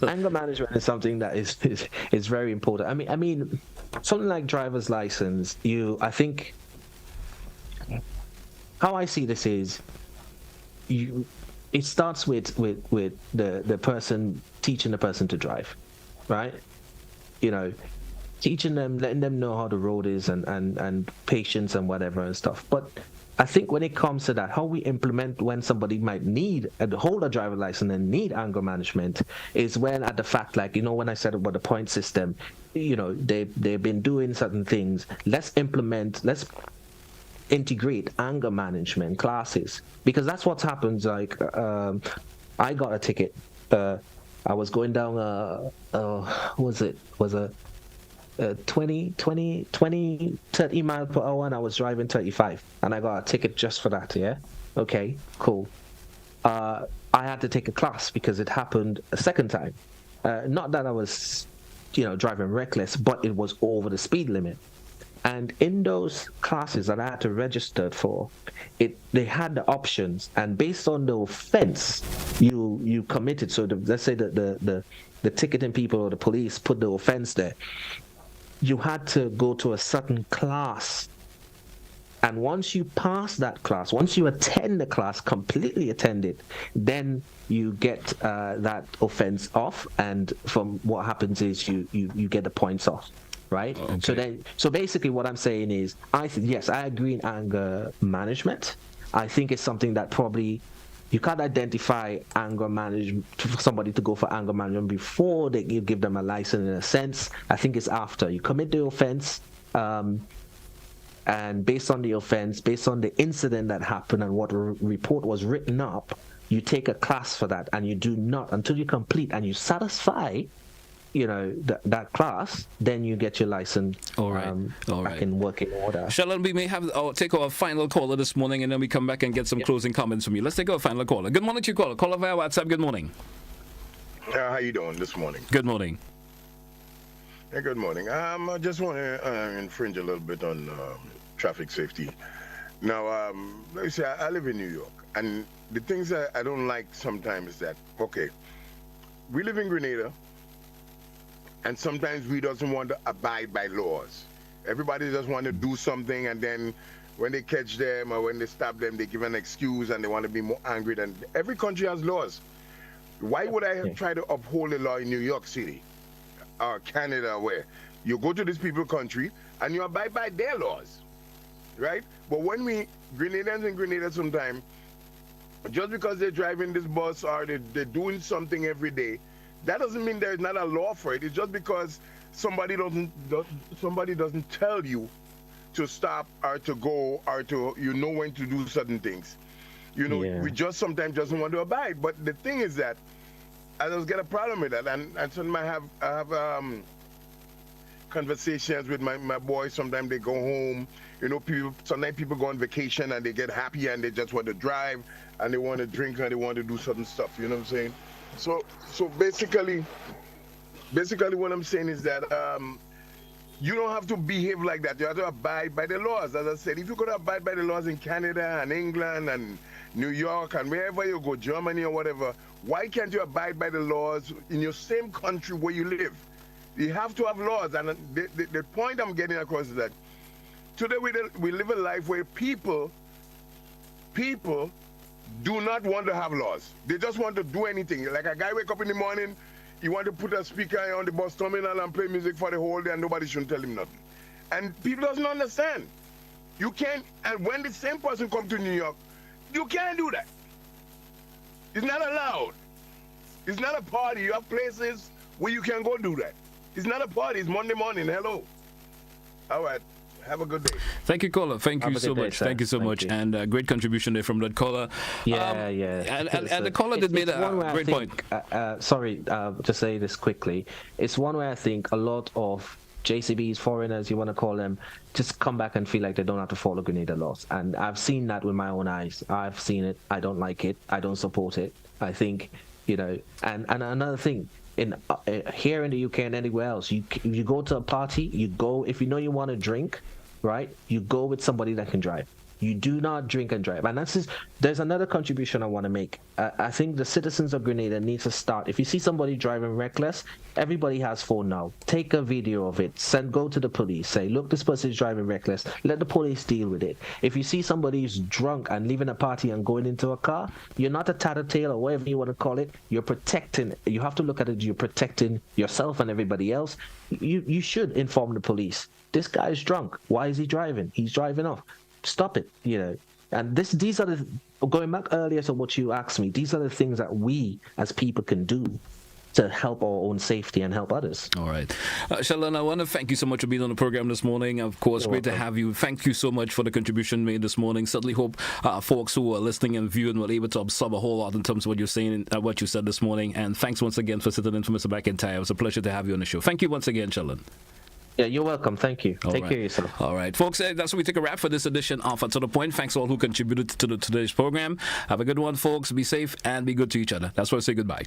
anger management is something that is very important. I mean, something like driver's license, I think how I see this is it starts with the person teaching the person to drive, right? Teaching them, letting them know how the road is and patience and whatever and stuff. But I think when it comes to that, how we implement when somebody might hold a driver license and need anger management is when at the fact, like, when I said about the point system, they've been doing certain things. Let's integrate anger management classes, because that's what happens. Like I got a ticket. I was going down was a 20 30 miles per hour, and I was driving 35, and I got a ticket just for that. Yeah, okay, cool. I had to take a class because it happened a second time. Not that I was driving reckless, but it was over the speed limit. And in those classes that I had to register for, they had the options, and based on the offense you committed. So let's say that the ticketing people or the police put the offense there. You had to go to a certain class, and once you pass that class, once you attend the class, completely attend it, then you get that offense off, and from what happens is you get the points off. Right. Okay. So basically, what I'm saying is, yes, I agree in anger management. I think it's something that probably you can't identify anger management for somebody to go for anger management before you give them a license. In a sense, I think it's after you commit the offense, and based on the offense, based on the incident that happened and what report was written up, you take a class for that, and you do not until you complete and you satisfy that class, then you get your license. All right. Back in working order. Sheldon, we may take our final caller this morning, and then we come back and get some closing comments from you. Let's take our final caller. Good morning to you, caller. Caller via WhatsApp. Good morning. How you doing this morning? Good morning. Yeah, good morning. I just want to infringe a little bit on traffic safety. Now, let me say, I live in New York, and the things that I don't like sometimes is that, okay, we live in Grenada, and sometimes we doesn't want to abide by laws. Everybody just want to do something, and then when they catch them or when they stop them, they give an excuse and they want to be more angry. Than every country has laws. Why would I try to uphold the law in New York City or Canada, where you go to this people's country and you abide by their laws, right? But when Grenadians in Grenada sometimes, just because they're driving this bus or they're doing something every day, that doesn't mean there's not a law for it. It's just because somebody doesn't tell you to stop or to go or to when to do certain things. We just sometimes doesn't want to abide. But the thing is that I just get a problem with that, and so I have conversations with my boys. Sometimes they go home. You know, sometimes people go on vacation and they get happy and they just want to drive and they want to drink and they want to do certain stuff. You know what I'm saying? So basically what I'm saying is that you don't have to behave like that. You have to abide by the laws. As I said, if you're going to abide by the laws in Canada and England and New York and wherever you go, Germany or whatever, why can't you abide by the laws in your same country where you live? You have to have laws. And the point I'm getting across is that today we live a life where people do not want to have laws. They just want to do anything. Like a guy wake up in the morning, he want to put a speaker on the bus terminal and play music for the whole day and nobody shouldn't tell him nothing. And people doesn't understand. You can't, and when the same person come to New York, you can't do that. It's not allowed. It's not a party. You have places where you can go do that. It's not a party. It's Monday morning. Hello. All right. Have a good day. Thank you, caller. Thank you so much. Thank you so much. And great contribution there from that caller. Yeah. And the caller did made a great point. Sorry, to say this quickly. It's one where I think a lot of JCBs, foreigners, you want to call them, just come back and feel like they don't have to follow Grenada laws. And I've seen that with my own eyes. I've seen it. I don't like it. I don't support it. I think, and another thing, here in the UK and anywhere else, you go to a party, you go, if you know you want to drink, right, you go with somebody that can drive. You do not drink and drive. And there's another contribution I want to make. I think the citizens of Grenada need to start. If you see somebody driving reckless, everybody has phone now. Take a video of it. Go to the police. Say, look, this person is driving reckless. Let the police deal with it. If you see somebody who's drunk and leaving a party and going into a car, you're not a tattletale or whatever you want to call it. You're protecting. You have to look at it. You're protecting yourself and everybody else. You should inform the police. This guy is drunk. Why is he driving? He's driving off. Stop it, And these are going back earlier to what you asked me. These are the things that we as people can do to help our own safety and help others. All right. Sheldon, I want to thank you so much for being on the program this morning. Of course, great to have you. Thank you so much for the contribution made this morning. Certainly hope folks who are listening and viewing were able to absorb a whole lot in terms of what you're saying, what you said this morning. And thanks once again for sitting in for Mr. McIntyre. It was a pleasure to have you on the show. Thank you once again, Sheldon. Yeah, you're welcome. Thank you. Take care of yourself. All right, folks, that's where we take a wrap for this edition of To The Point. Thanks all who contributed to today's program. Have a good one, folks. Be safe and be good to each other. That's where I say goodbye.